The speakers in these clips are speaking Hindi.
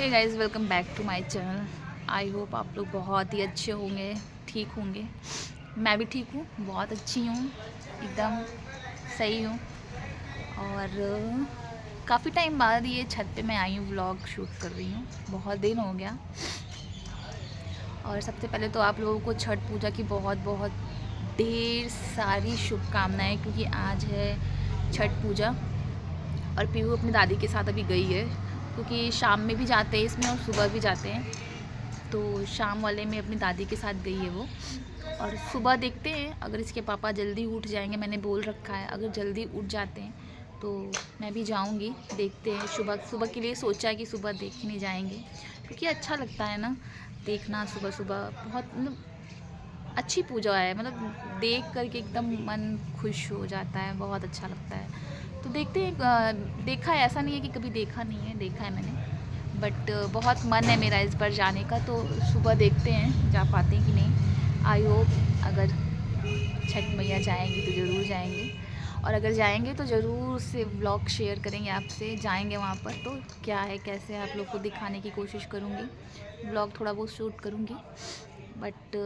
Hey guys, welcome back to my channel. I hope आप लोग बहुत ही अच्छे होंगे, ठीक होंगे। मैं भी ठीक हूँ, बहुत अच्छी हूँ, एकदम सही हूँ। और काफ़ी टाइम बाद ये छत पे मैं आई हूँ, व्लॉग शूट कर रही हूँ। बहुत दिन हो गया। और सबसे पहले तो आप लोगों को छठ पूजा की बहुत बहुत ढेर सारी शुभकामनाएँ, क्योंकि आज है छठ पूजा। और पीहू अपनी दादी के साथ अभी गई है, क्योंकि शाम में भी जाते हैं इसमें और सुबह भी जाते हैं। तो शाम वाले में अपनी दादी के साथ गई है वो। और सुबह देखते हैं, अगर इसके पापा जल्दी उठ जाएंगे, मैंने बोल रखा है अगर जल्दी उठ जाते हैं तो मैं भी जाऊंगी। देखते हैं, सुबह सुबह के लिए सोचा है कि सुबह देखने जाएंगे, क्योंकि अच्छा लगता है ना देखना सुबह सुबह। बहुत मतलब अच्छी पूजा है, मतलब देख करके एकदम मन खुश हो जाता है, बहुत अच्छा लगता है। तो देखते हैं। देखा है, ऐसा नहीं है कि कभी देखा नहीं है, देखा है मैंने। बट बहुत मन है मेरा इस बार जाने का, तो सुबह देखते हैं जा पाते हैं कि नहीं। आई होप अगर छठ मैया जाएंगी तो ज़रूर जाएंगे। और अगर जाएंगे तो ज़रूर से व्लॉग शेयर करेंगे आपसे। जाएंगे वहाँ पर तो क्या है कैसे है आप लोग को दिखाने की कोशिश करूँगी, व्लॉग थोड़ा बहुत शूट करूँगी। बट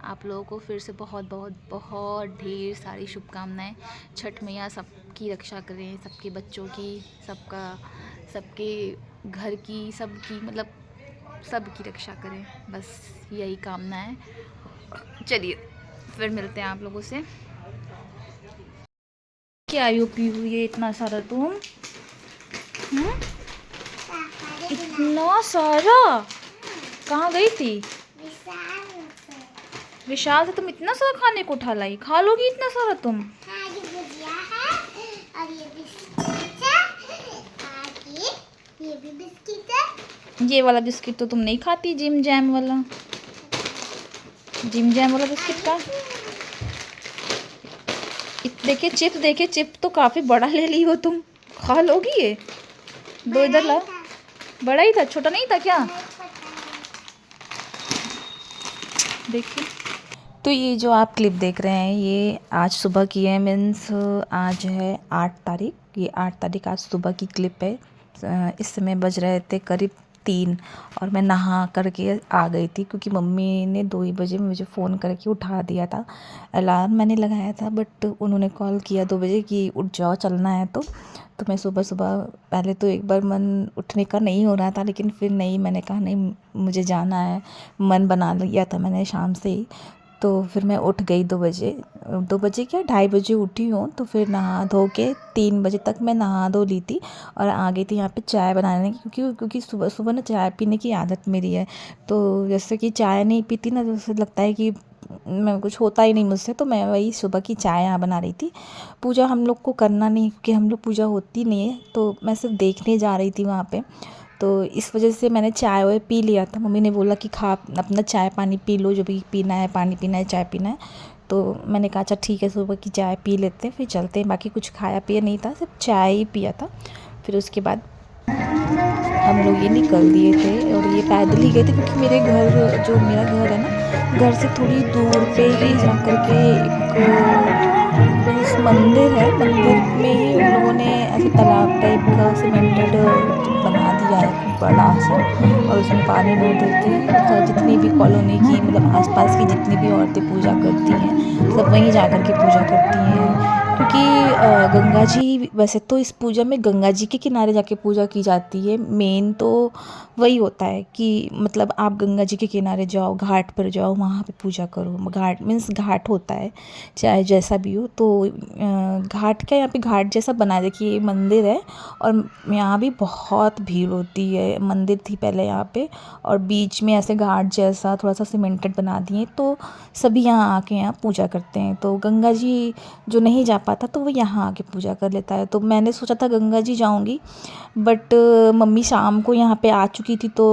आप लोगों को फिर से बहुत बहुत बहुत ढेर सारी शुभकामनाएं। छठ मैया सबकी रक्षा करें, सबके बच्चों की, सबका, सबके घर की, सबकी, मतलब सबकी रक्षा करें, बस यही कामना है। चलिए फिर मिलते हैं आप लोगों से। क्या आयु पी हुई है इतना सारा तुम? इतना सारा कहाँ गई थी? विशाल से तुम इतना सारा खाने को उठा लाई? खा लोगी इतना सारा तुम? हाँ, ये भुजिया है और ये बिस्किट है और ये भी बिस्किट है। ये वाला बिस्किट तो तुम नहीं खाती, जिम जैम वाला, जिम जैम वाला बिस्किट का। देखिए चिप्स, देखिए चिप्स तो काफ़ी बड़ा ले ली हो तुम। खा लोगी ये? दो इधर लाओ। बड़ा ही था, छोटा नहीं था क्या? देखिए, तो ये जो आप क्लिप देख रहे हैं ये आज सुबह की है। मीन्स आज है 8 तारीख। ये 8 तारीख आज सुबह की क्लिप है। इस समय बज रहे थे करीब 3 और मैं नहा करके आ गई थी, क्योंकि मम्मी ने 2 ही बजे मुझे फ़ोन करके उठा दिया था। अलार्म मैंने लगाया था, बट उन्होंने कॉल किया 2 बजे कि उठ जाओ चलना है। तो मैं सुबह सुबह, पहले तो एक बार मन उठने का नहीं हो रहा था, लेकिन फिर नहीं, मैंने कहा नहीं मुझे जाना है। मन बना लिया था मैंने शाम से ही। तो फिर मैं उठ गई 2 बजे, 2 बजे क्या 2:30 बजे उठी हूँ। तो फिर नहा धो के 3 बजे तक मैं नहा धो ली थी और आ गई थी यहाँ पे चाय बनाने की, क्योंकि सुबह सुबह ना चाय पीने की आदत मेरी है। तो जैसे कि चाय नहीं पीती ना, तो ऐसे लगता है कि मैं कुछ होता ही नहीं मुझसे। तो मैं वही सुबह की चाय यहाँ बना रही थी। पूजा हम लोग को करना नहीं, क्योंकि हम लोग पूजा होती नहीं है, तो मैं सिर्फ देखने जा रही थी वहाँ पे। तो इस वजह से मैंने चाय वाय पी लिया था। मम्मी ने बोला कि खा अपना चाय पानी पी लो, जो भी पीना है, पानी पीना है, चाय पीना है। तो मैंने कहा अच्छा ठीक है, सुबह की चाय पी लेते हैं फिर चलते हैं। बाकी कुछ खाया पिया नहीं था, सिर्फ चाय ही पिया था। फिर उसके बाद हम लोग ये निकल दिए थे और ये पैदल ही गए थे, क्योंकि मेरे घर, जो मेरा घर है ना, घर से थोड़ी दूर पे ही जा कर के एक मीन्स मंदिर है। मंदिर में ही उन लोगों ने ऐसे तालाब टाइप का सीमेंटेड बना दिया है बड़ा सा, और उसमें पानी भर देते हैं। जितनी भी कॉलोनी की, मतलब आसपास की जितनी भी औरतें पूजा करती हैं, सब वहीं जा कर के पूजा करती हैं। क्योंकि गंगा जी, वैसे तो इस पूजा में गंगा जी के किनारे जाके पूजा की जाती है। मेन तो वही होता है कि मतलब आप गंगा जी के किनारे जाओ, घाट पर जाओ, वहाँ पे पूजा करो। घाट मीन्स घाट होता है, चाहे जैसा भी हो। तो घाट का यहाँ पे घाट जैसा बना, देखिए मंदिर है और यहाँ भी बहुत भीड़ होती है। मंदिर थी पहले यहाँ पे, और बीच में ऐसे घाट जैसा थोड़ा सा सीमेंटेड बना दिए, तो सभी यहाँ आके यहाँ पूजा करते हैं। तो गंगा जी जो नहीं जा पाता तो वो यहाँ आके पूजा कर लेता है। तो मैंने सोचा था गंगा जी जाऊँगी, बट मम्मी शाम को यहाँ पे आ चुकी थी। तो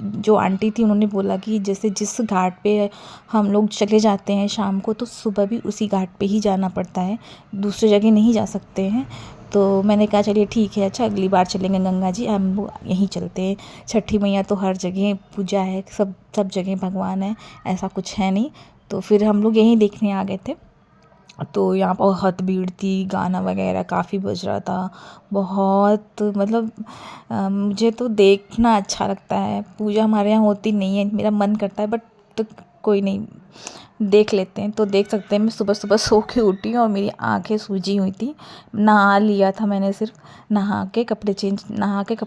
जो आंटी थी उन्होंने बोला कि जैसे जिस घाट पे हम लोग चले जाते हैं शाम को, तो सुबह भी उसी घाट पे ही जाना पड़ता है, दूसरी जगह नहीं जा सकते हैं। तो मैंने कहा चलिए ठीक है, अच्छा अगली बार चलेंगे गंगा जी, हम लोग यहीं चलते हैं। छठी मैया तो हर जगह पूजा है, सब सब जगह भगवान है, ऐसा कुछ है नहीं। तो फिर हम लोग यहीं देखने आ गए थे। तो यहाँ बहुत भीड़ थी, गाना वगैरह काफ़ी बज रहा था। बहुत मतलब मुझे तो देखना अच्छा लगता है। पूजा हमारे यहाँ होती नहीं है, मेरा मन करता है बट तो कोई नहीं, देख लेते हैं। तो देख सकते हैं मैं सुबह सुबह सो के उठी और मेरी आंखें सूजी हुई थी। नहा लिया था मैंने, सिर्फ नहा के कपड़े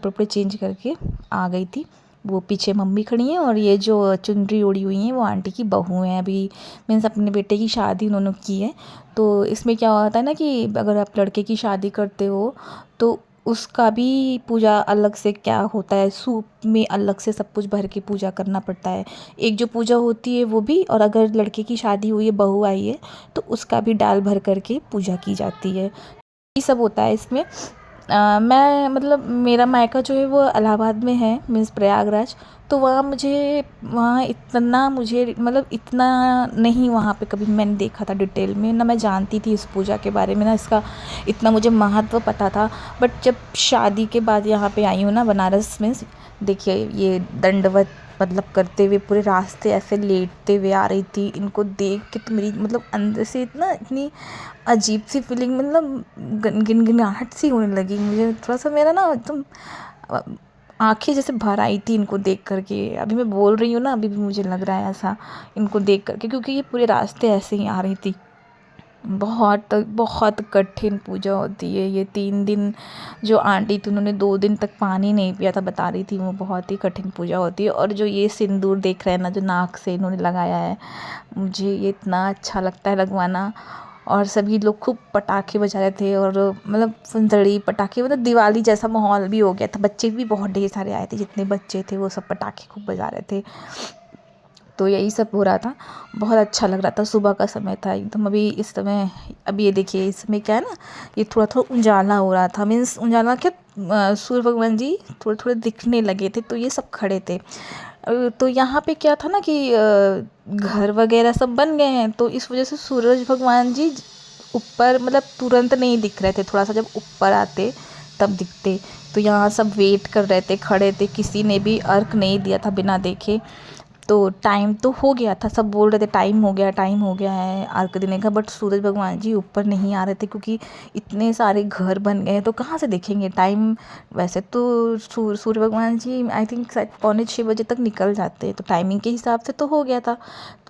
वपड़े चेंज करके आ गई थी। वो पीछे मम्मी खड़ी हैं और ये जो चुनरी ओढ़ी हुई हैं वो आंटी की बहू हैं। अभी मीन्स अपने बेटे की शादी उन्होंने की है। तो इसमें क्या होता है ना कि अगर आप लड़के की शादी करते हो तो उसका भी पूजा अलग से क्या होता है, सूप में अलग से सब कुछ भर के पूजा करना पड़ता है। एक जो पूजा होती है वो भी, और अगर लड़के की शादी हुई है, बहू आई है, तो उसका भी डाल भर करके पूजा की जाती है। ये सब होता है इसमें। मैं मतलब मेरा मायका जो है वो इलाहाबाद में है, मीन्स प्रयागराज। तो वहाँ इतना मुझे मतलब इतना नहीं वहाँ पे कभी मैंने देखा था डिटेल में, ना मैं जानती थी इस पूजा के बारे में, ना इसका इतना मुझे महत्व पता था। बट जब शादी के बाद यहाँ पे आई हूँ ना बनारस में, देखिए ये दंडवत मतलब करते हुए पूरे रास्ते ऐसे लेटते हुए आ रही थी। इनको देख के तो मेरी मतलब अंदर से इतनी अजीब सी फीलिंग, मतलब गिनगिनाहट सी होने लगी मुझे। थोड़ा सा मेरा ना एकदम आंखें जैसे भर आई थी इनको देख करके। अभी मैं बोल रही हूँ ना, अभी भी मुझे लग रहा है ऐसा इनको देख करके, क्योंकि ये पूरे रास्ते ऐसे ही आ रही थी। बहुत बहुत कठिन पूजा होती है ये। 3 दिन जो आंटी थी उन्होंने 2 दिन तक पानी नहीं पिया था, बता रही थी वो। बहुत ही कठिन पूजा होती है। और जो ये सिंदूर देख रहे हैं ना, जो नाक से इन्होंने लगाया है, मुझे ये इतना अच्छा लगता है लगवाना। और सभी लोग खूब पटाखे बजा रहे थे, और मतलब फुलझड़ी पटाखे, मतलब दिवाली जैसा माहौल भी हो गया था। बच्चे भी बहुत ढेर सारे आए थे, जितने बच्चे थे वो सब पटाखे खूब बजा रहे थे। तो यही सब हो रहा था, बहुत अच्छा लग रहा था। सुबह का समय था एकदम। अभी इस समय, अभी ये देखिए इस समय क्या है ना, ये थोड़ा थोड़ा उजाला हो रहा था। मीन्स उजाला क्या, सूर्य भगवान जी थोड़े थोड़े दिखने लगे थे, तो ये सब खड़े थे। तो यहाँ पे क्या था ना कि घर वगैरह सब बन गए हैं, तो इस वजह से सूरज भगवान जी ऊपर मतलब तुरंत नहीं दिख रहे थे, थोड़ा सा जब ऊपर आते तब दिखते। तो यहाँ सब वेट कर रहे थे, खड़े थे, किसी ने भी अर्घ नहीं दिया था बिना देखे। तो टाइम तो हो गया था, सब बोल रहे थे टाइम हो गया है अर्घ देने का, बट सूरज भगवान जी ऊपर नहीं आ रहे थे, क्योंकि इतने सारे घर बन गए हैं तो कहाँ से देखेंगे टाइम। वैसे तो सूर्य भगवान जी आई थिंक शायद 5:45 तक निकल जाते हैं, तो टाइमिंग के हिसाब से तो हो गया था,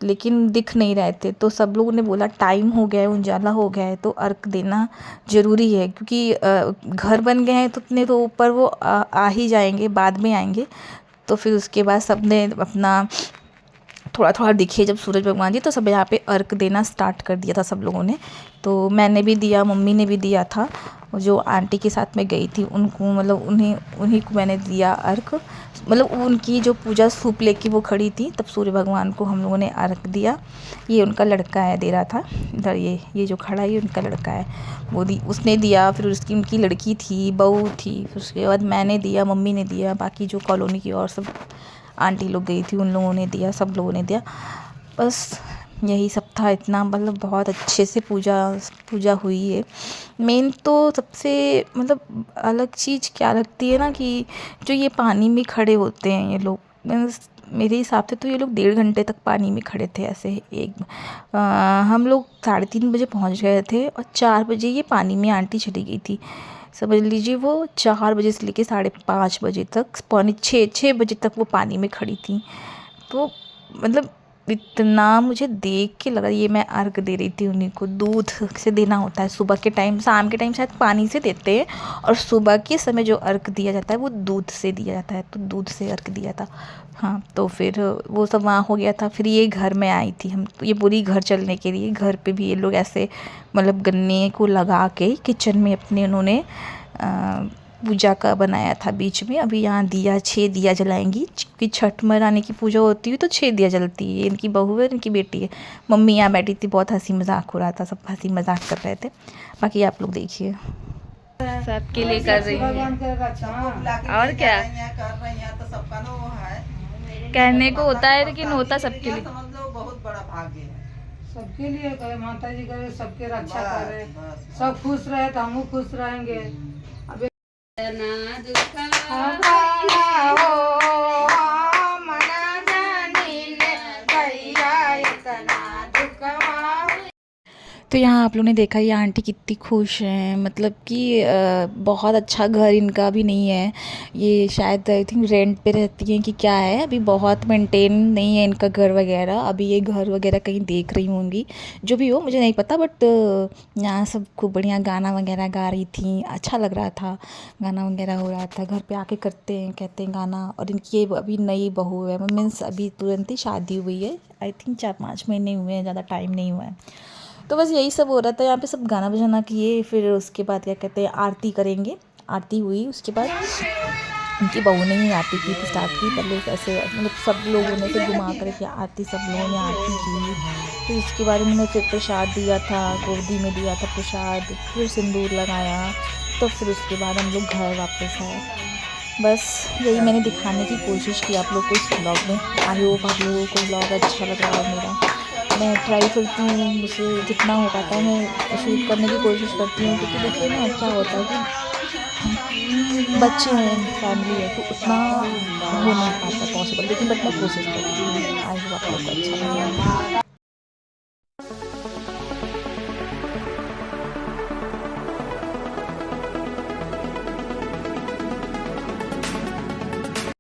लेकिन दिख नहीं रहे थे। तो सब लोगों ने बोला टाइम हो गया है, उजाला हो गया है, तो अर्घ देना ज़रूरी है, क्योंकि घर बन गए हैं तो उतने तो ऊपर वो आ ही जाएंगे, बाद में आएंगे। तो फिर उसके बाद सब ने अपना थोड़ा थोड़ा दिखे जब सूरज भगवान जी, तो सब यहाँ पे अर्घ देना स्टार्ट कर दिया था सब लोगों ने। तो मैंने भी दिया, मम्मी ने भी दिया था, जो आंटी के साथ में गई थी उनको, मतलब उन्हीं को मैंने दिया अर्घ। मतलब उनकी जो पूजा सूप लेके वो खड़ी थी, तब सूर्य भगवान को हम लोगों ने अर्घ दिया। ये उनका लड़का है, दे रहा था इधर, ये जो खड़ा है ये उनका लड़का है, वो उसने दिया। फिर उसकी उनकी लड़की थी, बहू थी, फिर उसके बाद मैंने दिया, मम्मी ने दिया, बाकी जो कॉलोनी की और सब आंटी लोग गई थी उन लोगों ने दिया, सब लोगों ने दिया। बस यही सब था। इतना मतलब बहुत अच्छे से पूजा हुई है। मेन तो सबसे मतलब अलग चीज़ क्या लगती है ना, कि जो ये पानी में खड़े होते हैं ये लोग, मीन्स मेरे हिसाब से तो ये लोग 1.5 घंटे तक पानी में खड़े थे ऐसे। हम लोग 3:30 बजे पहुंच गए थे, और 4 बजे ये पानी में आंटी चली गई थी। समझ लीजिए वो 4 बजे से लेके 5:30 बजे तक, 6 बजे तक वो पानी में खड़ी थी। तो मतलब इतना मुझे देख के लगा, ये मैं अर्घ दे रही थी उन्हीं को। दूध से देना होता है सुबह के टाइम, शाम के टाइम शायद पानी से देते हैं, और सुबह के समय जो अर्घ दिया जाता है वो दूध से दिया जाता है, तो दूध से अर्घ दिया था। हाँ, तो फिर वो सब वहाँ हो गया था। फिर ये घर में आई थी हम, तो ये पूरी घर चलने के लिए घर पे भी ये लोग ऐसे मतलब गन्ने को लगा के किचन में अपने उन्होंने पूजा का बनाया था बीच में। अभी यहाँ 6 दिया जलाएंगी, क्योंकि छठ माने की पूजा होती है तो 6 दिया जलती है। इनकी बहू है, इनकी बेटी है। मम्मी यहाँ बैठी थी, बहुत हंसी मजाक हो रहा था, सब हंसी मजाक कर रहे थे। बाकी आप लोग देखिए, सबके लिए कर रही है और क्या तो सबका ना वो है, कहने को होता है, लेकिन होता सबके लिए। समझ लो बहुत बड़ा भाग्य है सबके लिए। करे माता जी करे सबके रक्षा करे, सब खुश रहे तो हम खुश रहेंगे। अब तो यहाँ आप लोगों ने देखा ये आंटी कितनी खुश हैं, मतलब कि बहुत अच्छा घर इनका भी नहीं है। ये शायद आई थिंक रेंट पे रहती हैं कि क्या है, अभी बहुत मेंटेन नहीं है इनका घर वगैरह। अभी ये घर वगैरह कहीं देख रही होंगी, जो भी हो मुझे नहीं पता, बट यहाँ सब खूब बढ़िया गाना वगैरह गा रही थी, अच्छा लग रहा था, गाना वगैरह हो रहा था। घर पे आके करते हैं, कहते हैं गाना। और इनकी ये अभी नई बहू है, मीन्स अभी तुरंत ही शादी हुई है, आई थिंक 4-5 महीने हुए हैं, ज़्यादा टाइम नहीं हुआ है। तो बस यही सब हो रहा था यहाँ पे, सब गाना बजाना किए, फिर उसके बाद क्या कहते हैं आरती करेंगे। आरती हुई, उसके बाद उनकी बहू ने ही आरती की थी, स्टार्ट की। पहले ऐसे मतलब सब लोगों ने फिर घुमा कर के आरती, सब लोगों ने आरती की। फिर उसके बाद उन्होंने फिर प्रसाद दिया था, गोदी में दिया था प्रसाद, फिर सिंदूर लगाया। तो फिर उसके बाद हम लोग घर वापस आए। बस यही मैंने दिखाने की कोशिश की आप लोग को इस ब्लॉग में। आई होप आप लोगों को ब्लॉग अच्छा लग रहा है मेरा। मैं ट्राई करती हूँ, मुझसे जितना हो पाता है मैं शूट करने की कोशिश करती हूँ, क्योंकि देखिए ना क्या होता है कि बच्चे हैं, फैमिली है, तो उतना हो नहीं पाता पॉसिबल, लेकिन बट मैं कोशिश करती हूँ। आई होप आप लोग को अच्छा लग रहा है।